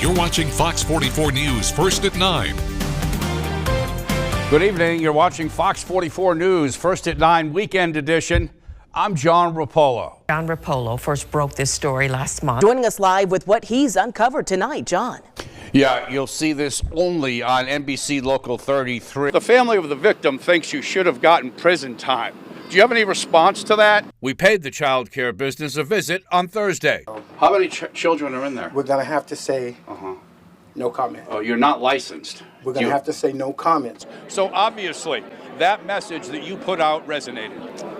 You're watching Fox 44 News, first at 9. Good evening. You're watching Fox 44 News, first at 9 weekend edition. I'm John Rupolo. John Rupolo first broke this story last month. Joining us live with what he's uncovered tonight, John. Yeah, you'll see this only on NBC Local 33. The family of the victim thinks you should have gotten prison time. Do you have any response to that? We paid the child care business a visit on Thursday. How many children are in there? We're going to have to say no comment. Oh, you're not licensed. We're going to have to say no comments. So obviously, that message that you put out resonated.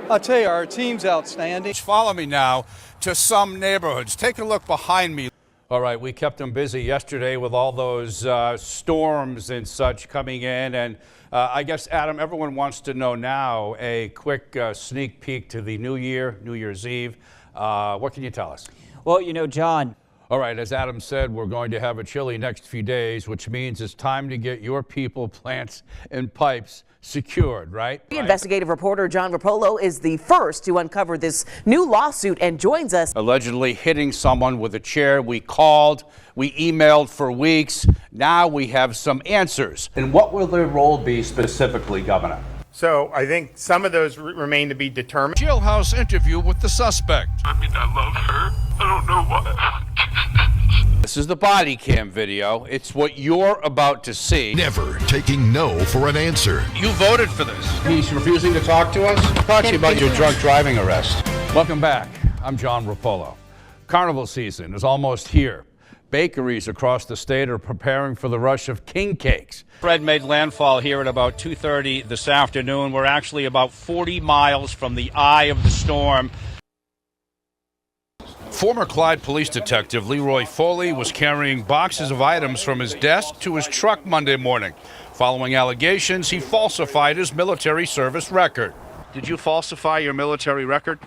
I'll tell you, our team's outstanding. Follow me now to some neighborhoods. Take a look behind me. All right, we kept them busy yesterday with all those storms and such coming in. And I guess, Adam, everyone wants to know now a quick sneak peek to the new year, New Year's Eve. What can you tell us? Well, you know, John. All right, as Adam said, we're going to have a chilly next few days, which means it's time to get your people, plants, and pipes secured, right? Investigative reporter John Rupolo is the first to uncover this new lawsuit and joins us. Allegedly hitting someone with a chair. We called, we emailed for weeks. Now we have some answers. And what will their role be specifically, Governor? So I think some of those remain to be determined. Jailhouse interview with the suspect. I mean, I love her. I don't know why. This is the body cam video. It's what you're about to see. Never taking no for an answer. You voted for this. He's refusing to talk to us? Talk to you about your drunk driving arrest. Welcome back. I'm John Rupolo. Carnival season is almost here. Bakeries across the state are preparing for the rush of king cakes. Fred made landfall here at about 2:30 this afternoon. We're actually about 40 miles from the eye of the storm. Former Clyde police detective Leroy Foley was carrying boxes of items from his desk to his truck Monday morning. Following allegations, he falsified his military service record. Did you falsify your military record,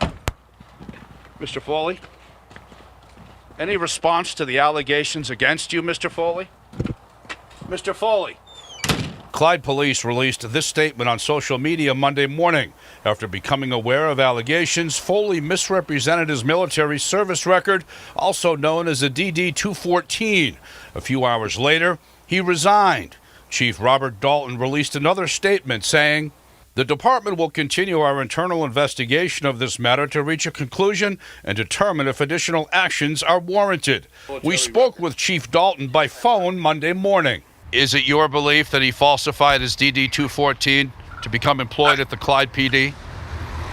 Mr. Foley? Any response to the allegations against you, Mr. Foley? Mr. Foley. Clyde police released this statement on social media Monday morning. After becoming aware of allegations, Foley misrepresented his military service record, also known as a DD-214. A few hours later, he resigned. Chief Robert Dalton released another statement saying, "The department will continue our internal investigation of this matter to reach a conclusion and determine if additional actions are warranted." We spoke with Chief Dalton by phone Monday morning. Is it your belief that he falsified his DD-214 to become employed at the Clyde PD?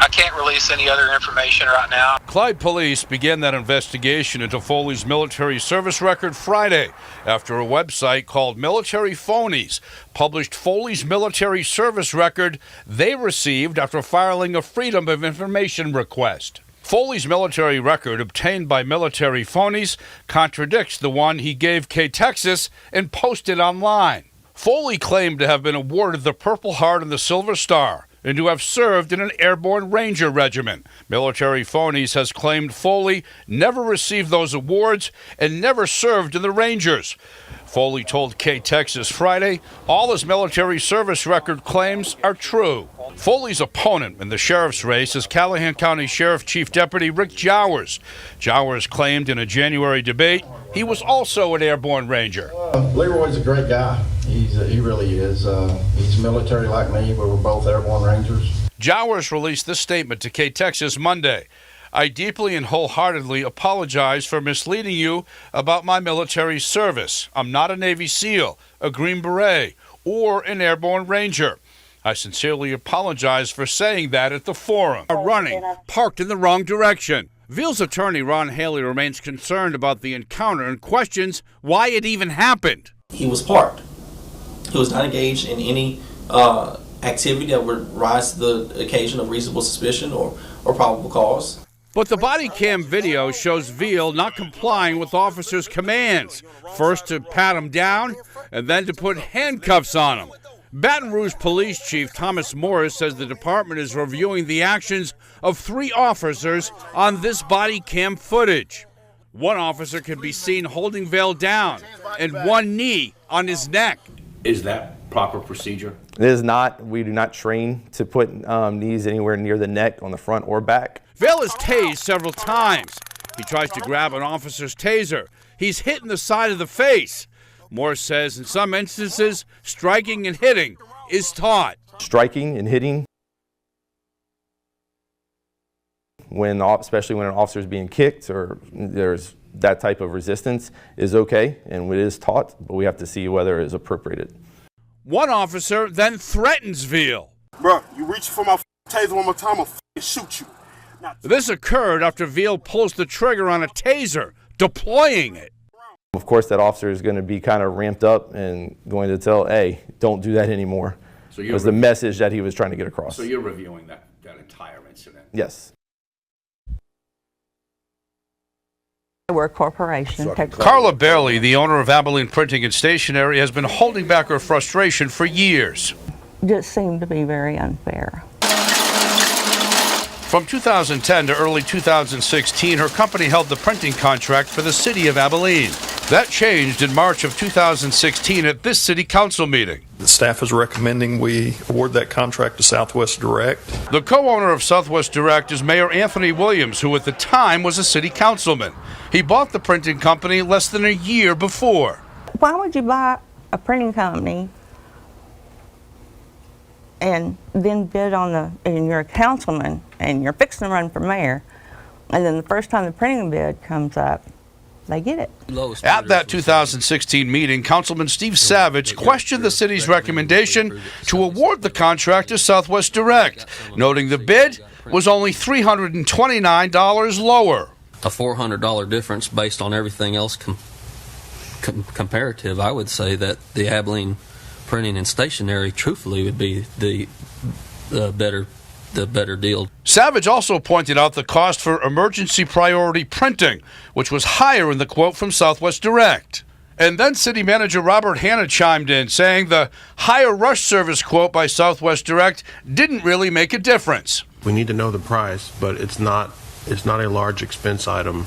I can't release any other information right now. Clyde police began that investigation into Foley's military service record Friday after a website called Military Phonies published Foley's military service record they received after filing a Freedom of Information request. Foley's military record obtained by Military Phonies contradicts the one he gave K-Texas and posted online. Foley claimed to have been awarded the Purple Heart and the Silver Star and to have served in an airborne ranger regiment. Military Phonies has claimed Foley never received those awards and never served in the Rangers. Foley told K-Texas Friday all his military service record claims are true. Foley's opponent in the sheriff's race is Callahan County Sheriff Chief Deputy Rick Jowers. Jowers claimed in a January debate he was also an airborne ranger. Leroy's a great guy. He really is. He's military like me, but we're both airborne rangers. Jowers released this statement to K-Texas Monday. "I deeply and wholeheartedly apologize for misleading you about my military service. I'm not a Navy SEAL, a Green Beret, or an airborne ranger. I sincerely apologize for saying that at the forum. Running, parked in the wrong direction." Veal's attorney, Ron Haley, remains concerned about the encounter and questions why it even happened. He was parked. He was not engaged in any activity that would rise to the occasion of reasonable suspicion or probable cause. But the body cam video shows Veal not complying with officers' commands, first to pat him down and then to put handcuffs on him. Baton Rouge Police Chief Thomas Morris says the department is reviewing the actions of 3 officers on this body cam footage. One officer can be seen holding Veal down and one knee on his neck. Is that proper procedure? It is not. We do not train to put knees anywhere near the neck on the front or back. Veal is tased several times. He tries to grab an officer's taser. He's hit in the side of the face. Morse says in some instances, striking and hitting is taught. Striking and hitting, especially when an officer is being kicked or there's that type of resistance, is okay, and it is taught, but we have to see whether it is appropriated. One officer then threatens Veal. Bro, you reach for my taser one more time, I'll shoot you. This occurred after Veal pulls the trigger on a taser, deploying it. Of course, that officer is going to be kind of ramped up and going to tell, hey, don't do that anymore. So it was the message that he was trying to get across. So you're reviewing that entire incident? Yes. We're a corporation. Carla Bailey, the owner of Abilene Printing and Stationery, has been holding back her frustration for years. Just seemed to be very unfair. From 2010 to early 2016, her company held the printing contract for the city of Abilene. That changed in March of 2016 at this city council meeting. The staff is recommending we award that contract to Southwest Direct. The co-owner of Southwest Direct is Mayor Anthony Williams, who at the time was a city councilman. He bought the printing company less than a year before. Why would you buy a printing company and then bid on and you're a councilman and you're fixing to run for mayor, and then the first time the printing bid comes up, they get it. At that 2016 meeting, Councilman Steve Savage questioned the city's recommendation to award the contract to Southwest Direct, noting the bid was only $329 lower. A $400 difference based on everything else comparative. I would say that the Abilene Printing and Stationery truthfully would be the better deal. Savage also pointed out the cost for emergency priority printing, which was higher in the quote from Southwest Direct. And then City Manager Robert Hanna chimed in, saying the higher rush service quote by Southwest Direct didn't really make a difference. We need to know the price, but it's not a large expense item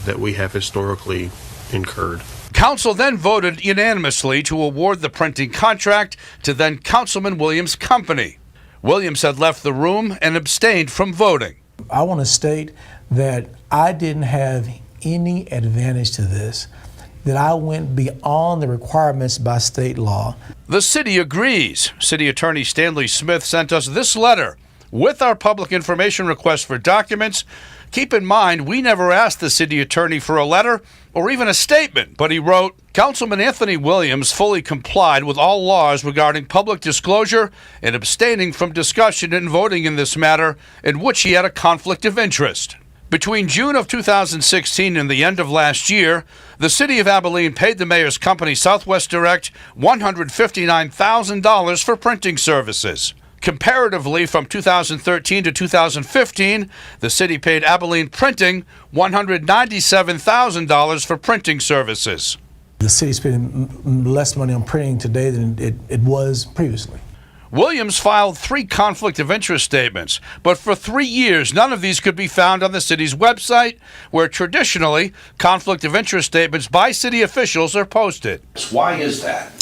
that we have historically incurred. Council then voted unanimously to award the printing contract to then Councilman Williams' company. Williams had left the room and abstained from voting. I want to state that I didn't have any advantage to this, that I went beyond the requirements by state law. The city agrees. City Attorney Stanley Smith sent us this letter with our public information request for documents. Keep in mind, we never asked the city attorney for a letter or even a statement, but he wrote, Councilman Anthony Williams fully complied with all laws regarding public disclosure and abstaining from discussion and voting in this matter in which he had a conflict of interest. Between June of 2016 and the end of last year, the city of Abilene paid the mayor's company Southwest Direct $159,000 for printing services. Comparatively, from 2013 to 2015, the city paid Abilene Printing $197,000 for printing services. The city's spending less money on printing today than it was previously. Williams filed 3 conflict of interest statements, but for 3 years, none of these could be found on the city's website, where traditionally, conflict of interest statements by city officials are posted. Why is that?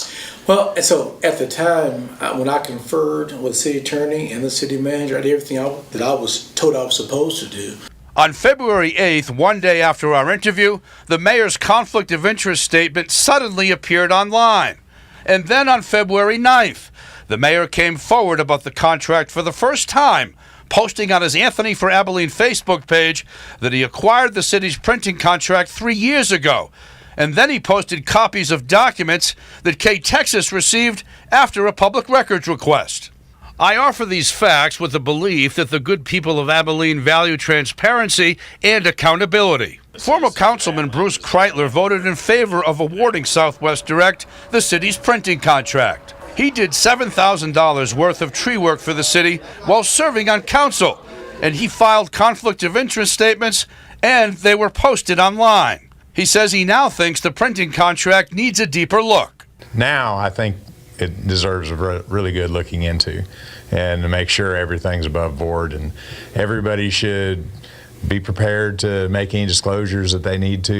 Well, so at the time, when I conferred with the city attorney and the city manager, I did everything that I was told I was supposed to do. On February 8th, one day after our interview, the mayor's conflict of interest statement suddenly appeared online. And then on February 9th, the mayor came forward about the contract for the first time, posting on his Anthony for Abilene Facebook page that he acquired the city's printing contract 3 years ago. And then he posted copies of documents that K-Texas received after a public records request. I offer these facts with the belief that the good people of Abilene value transparency and accountability. Former Councilman Bruce Kreitler voted in favor of awarding Southwest Direct the city's printing contract. He did $7,000 worth of tree work for the city while serving on council, and he filed conflict of interest statements, and they were posted online. He says he now thinks the printing contract needs a deeper look. Now I think it deserves a really good looking into, and to make sure everything's above board, and everybody should be prepared to make any disclosures that they need to.